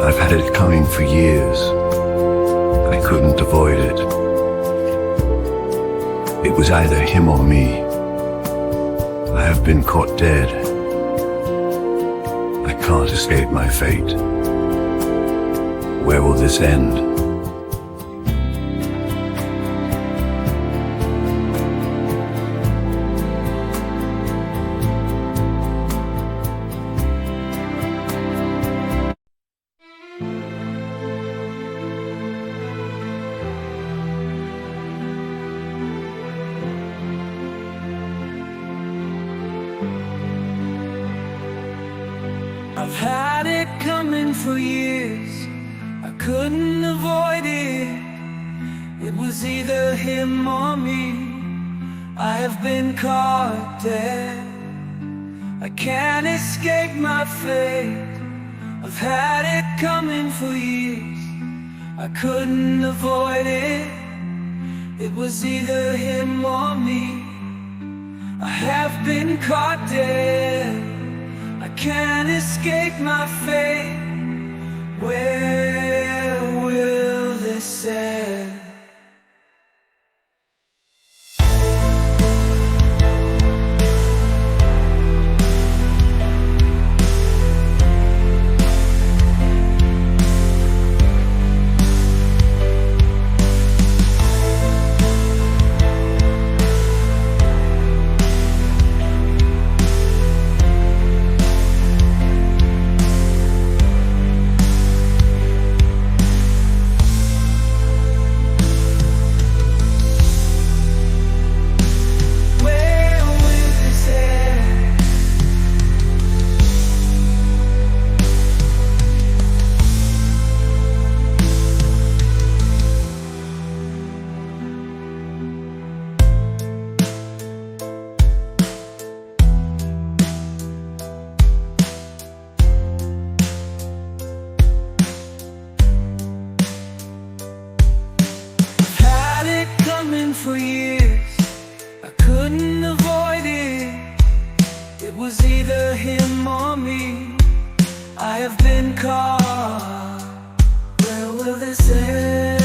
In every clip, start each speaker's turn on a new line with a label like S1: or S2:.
S1: I've had it coming for years. I couldn't avoid it. It was either him or me. I have been caught dead. I can't escape my fate. Where will this end?
S2: I've had it coming for years. I couldn't avoid it. It was either him or me. I have been caught dead. I can't escape my fate. I've had it coming for years. I couldn't avoid it. It was either him or me. I have been caught dead. I can't escape my fate. Where will this end? For years, I couldn't avoid it. It was either him or me. I have been caught. Where will this end?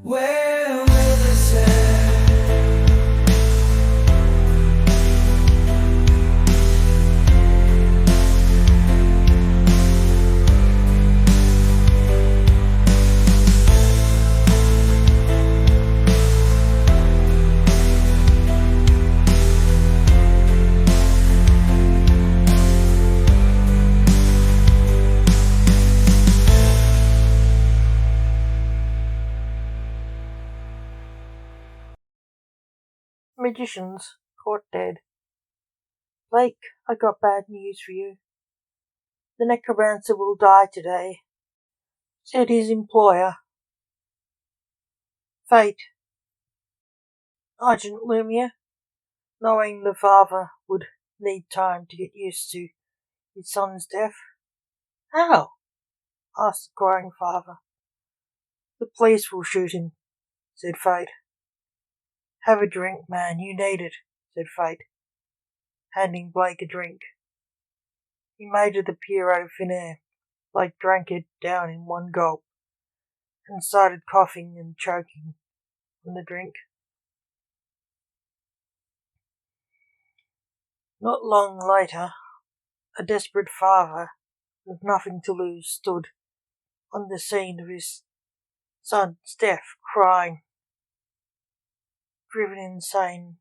S2: Where will this end?
S3: Magicians caught dead. Blake, I got bad news for you. The Necromancer will die today, said his employer. Fate Argent Lumiere, knowing the father would need time to get used to his son's death. How? Asked the crying father. The police will shoot him, said Fate. Have a drink, man, you need it, said Fate, handing Blake a drink. He made it appear out of thin air. Blake drank it down in one gulp, and started coughing and choking on the drink. Not long later, a desperate father with nothing to lose stood on the scene of his son's death, crying, driven insane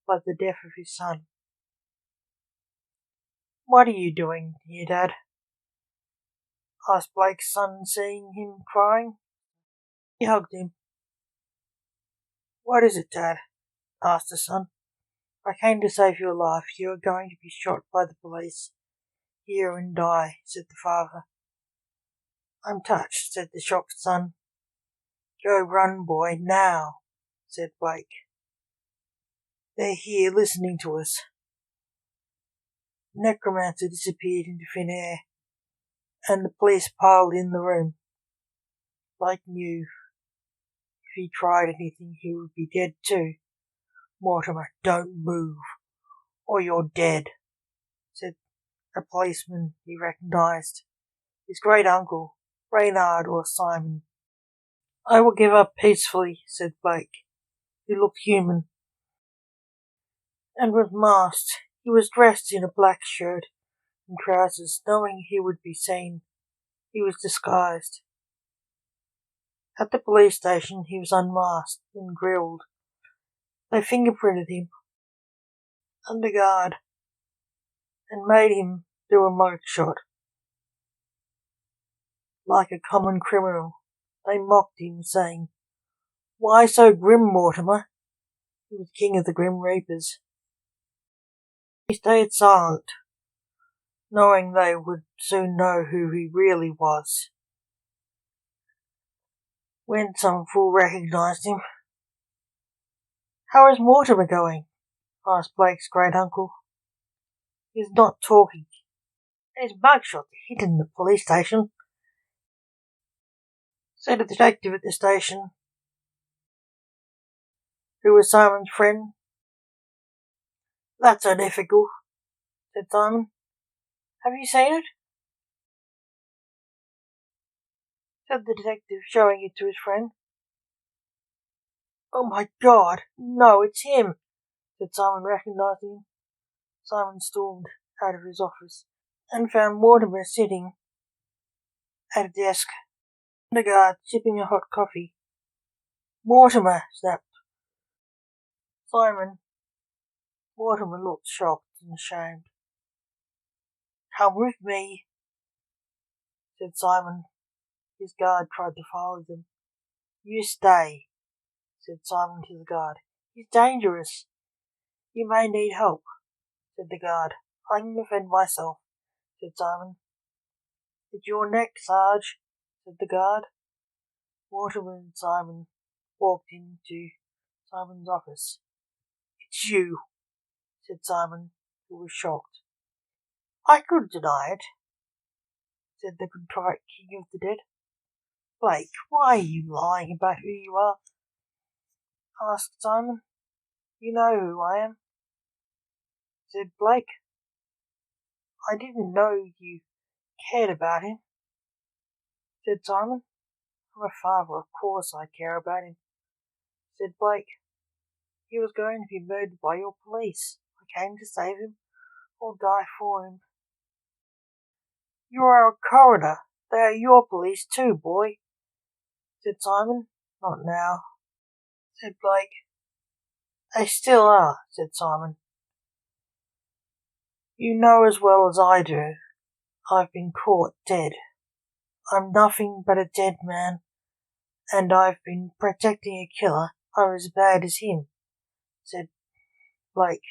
S3: by the death of his son. What are you doing here, Dad? Asked Blake's son, seeing him crying. He hugged him. What is it, Dad? Asked the son. I came to save your life. You are going to be shot by the police here and die, said the father. I'm touched, said the shocked son. Go run, boy, now, said Blake. They're here listening to us. The Necromancer disappeared into thin air, and the police piled in the room. Blake knew if he tried anything he would be dead too. Mortimer, don't move, or you're dead, said a policeman he recognised. His great uncle, Reynard or Simon. I will give up peacefully, said Blake, who looked human, and was masked. He was dressed in a black shirt and trousers, knowing he would be seen. He was disguised. At the police station he was unmasked and grilled. They fingerprinted him under guard and made him do a mugshot. Like a common criminal, they mocked him, saying, "Why so grim, Mortimer?" He was king of the Grim Reapers. He stayed silent, knowing they would soon know who he really was. When some fool recognised him. "How is Mortimer going?" asked Blake's great-uncle. "He's not talking. His mugshot's hidden in the police station," said a detective at the station, who was Simon's friend. "That's unethical," said Simon. "Have you seen it?" said the detective, showing it to his friend. "Oh my God, no, it's him," said Simon, recognising him. Simon stormed out of his office and found Mortimer sitting at a desk, the guard sipping a hot coffee. "Mortimer," snapped Simon. Mortimer looked shocked and ashamed. "Come with me," said Simon. His guard tried to follow them. "You stay," said Simon to the guard. "He's dangerous. You may need help," said the guard. "I can defend myself," said Simon. "It's your neck, Sarge," said the guard. Mortimer and Simon walked into Simon's office. "It's you," said Simon, who was shocked. "I could deny it," said the contrite king of the dead. "Blake, why are you lying about who you are?" asked Simon. "You know who I am," said Blake. "I didn't know you cared about him," said Simon. "I'm a father, of course I care about him," said Blake. "He was going to be murdered by your police. I came to save him, or die for him." "You are a coroner. They are your police too, boy," said Simon. "Not now," said Blake. "They still are," said Simon. "You know as well as I do. I've been caught dead. I'm nothing but a dead man, and I've been protecting a killer. I'm as bad as him," said Blake.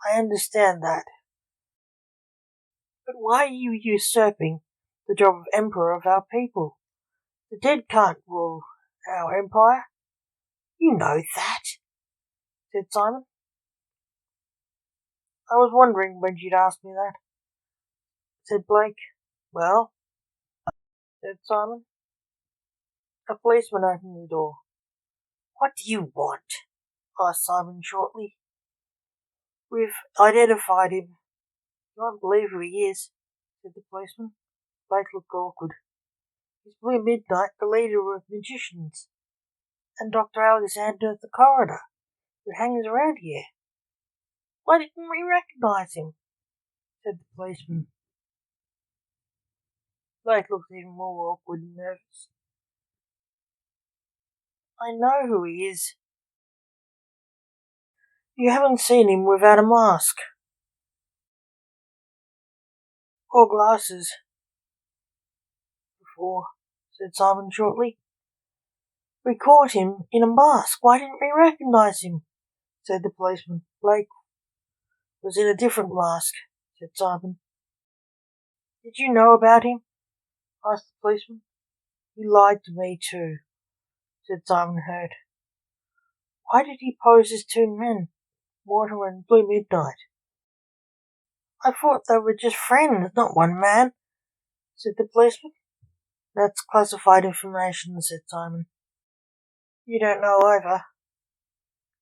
S3: "I understand that. But why are you usurping the job of emperor of our people? The dead can't rule our empire." "You know that," said Simon. "I was wondering when you'd ask me that," said Blake. "Well," said Simon. A policeman opened the door. "What do you want?" asked Simon shortly. "We've identified him. You won't believe who he is," said the policeman. Blake looked awkward. "He's Blue Midnight, the leader of magicians, and Dr. Alexander the coroner, who hangs around here." "Why didn't we recognise him?" said the policeman. Blake looked even more awkward and nervous. "I know who he is. You haven't seen him without a mask or glasses before," said Simon shortly. "We caught him in a mask. Why didn't we recognise him?" said the policeman. "Blake was in a different mask," said Simon. "Did you know about him?" asked the policeman. "He lied to me too," said Simon, hurt. "Why did he pose as two men, Mortimer and Blue Midnight?" "I thought they were just friends, not one man," said the policeman. "That's classified information," said Simon. "You don't know either,"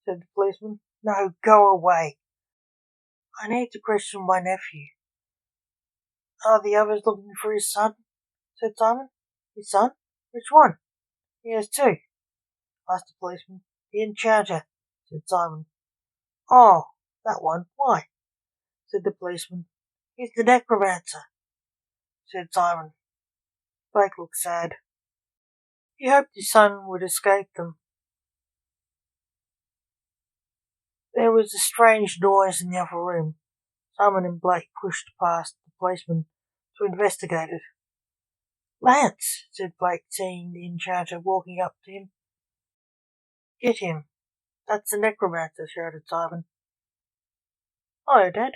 S3: said the policeman. "No, go away. I need to question my nephew." Are the others looking for his son? Said Simon. His son? Which one? He has two, asked the policeman. The enchanter, said Simon. Oh, that one. Why? Said the policeman. He's the necromancer, said Simon. Blake looked sad. He hoped his son would escape them. There was a strange noise in the other room. Simon and Blake pushed past the policeman to investigate it. Lance, said Blake, seeing the enchanter walking up to him. Get him. That's the necromancer, shouted Simon. Hello, Dad.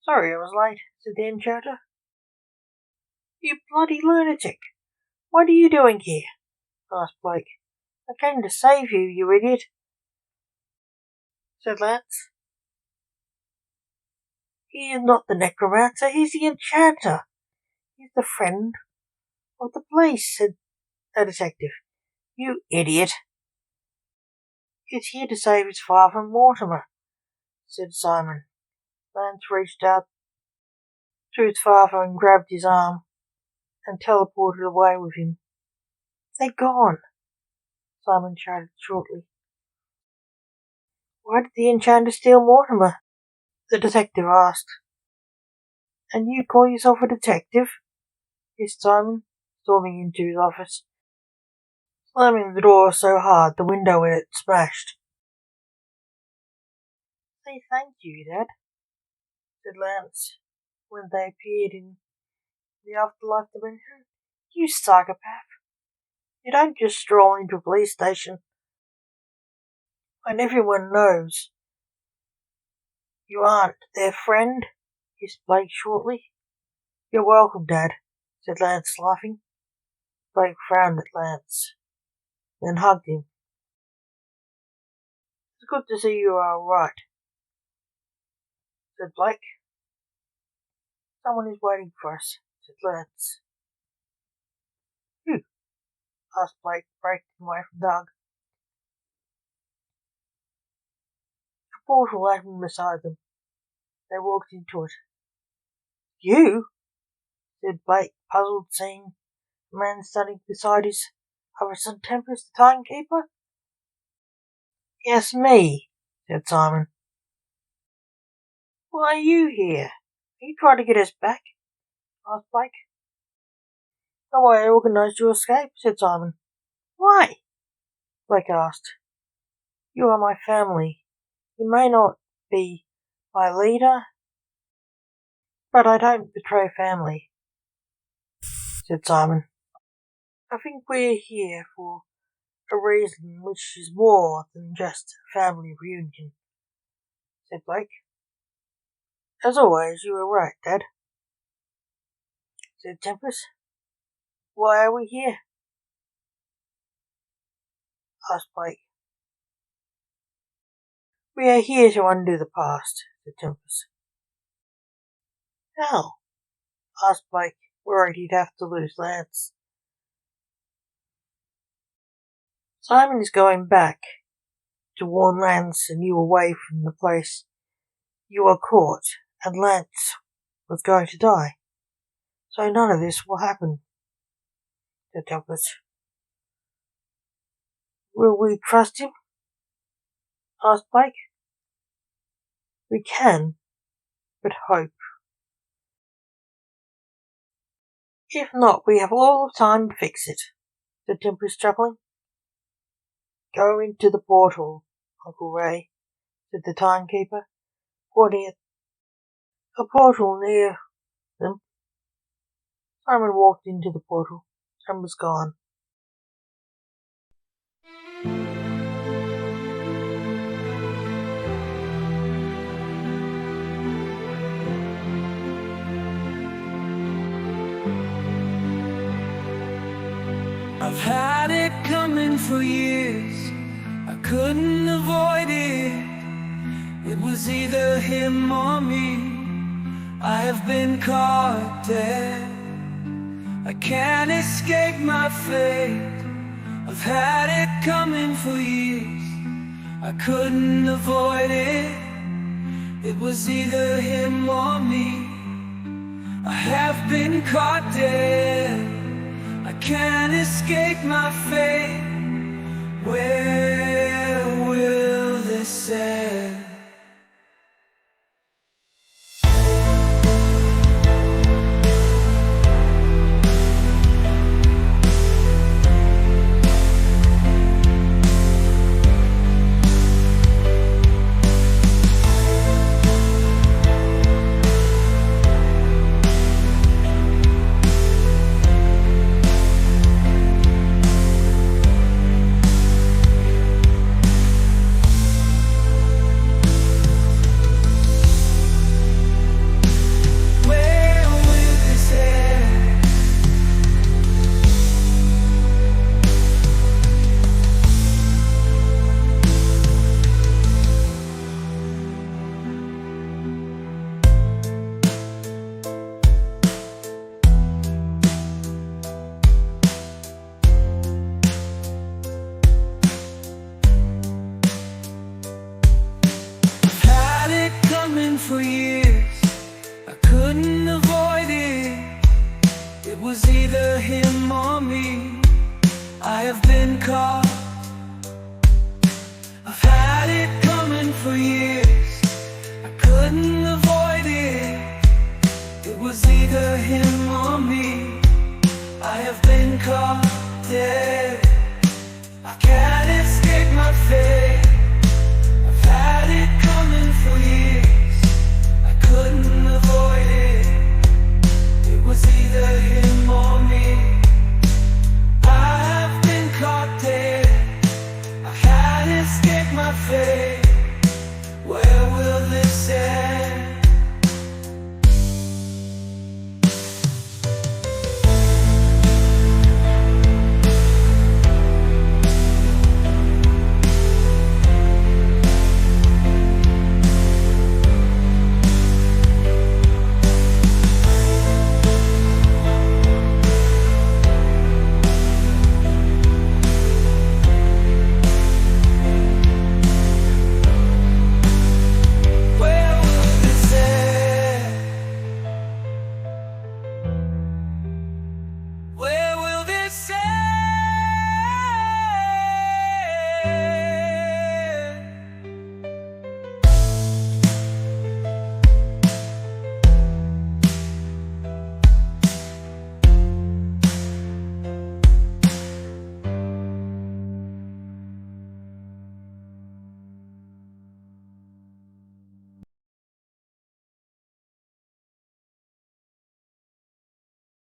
S3: Sorry I was late, said the enchanter. You bloody lunatic. What are you doing here? Asked Blake. I came to save you, you idiot, said Lance. He is not the necromancer, he's the enchanter. He's the friend of the police, said a detective. You idiot. He's here to save his father, Mortimer, said Simon. Lance reached out to his father and grabbed his arm and teleported away with him. They're gone, Simon shouted shortly. Why did the enchanter steal Mortimer? The detective asked. And you call yourself a detective? Hissed Simon, storming into his office, slamming the door so hard the window in it smashed. Say thank you, Dad, said Lance, when they appeared in the afterlife dimension. You psychopath. You don't just stroll into a police station when everyone knows you aren't their friend, hissed Blake shortly. You're welcome, Dad, said Lance, laughing. Blake frowned at Lance, then hugged him. It's good to see you are all right, said Blake. Someone is waiting for us, said Lance. Who? Asked Blake, breaking away from Doug. A portal opened beside them. They walked into it. You? Said Blake, puzzled, seeing a man standing beside his other son Tempest, the timekeeper. Yes, me, said Simon. Why are you here? Are you trying to get us back? Asked Blake. No, I organised your escape, said Simon. Why? Blake asked. You are my family. You may not be my leader, but I don't betray family, said Simon. I think we're here for a reason which is more than just a family reunion, said Blake. As always, you were right, Dad, said Tempest. Why are we here? Asked Blake. We are here to undo the past, said Tempest. How? Asked Blake, worried he'd have to lose Lance. Simon is going back to warn Lance and you away from the place you were caught, and Lance was going to die. So none of this will happen, said Tempest. Will we trust him? Asked Blake. We can, but hope. If not, we have all the time to fix it, said Tempest, chuckling. Go into the portal, Uncle Ray, said the timekeeper, pointing at a portal near them. Simon walked into the portal and was gone.
S2: I've had it coming for years, I couldn't avoid it. It was either him or me, I have been caught dead. I can't escape my fate, I've had it coming for years, I couldn't avoid it. It was either him or me, I have been caught dead. I can't escape my fate. Where will this end? For years, I couldn't avoid it. It was either him or me. I have been caught. I've had it coming for years. I couldn't avoid it. It was either him or me. I have been caught dead. I can't escape my fate.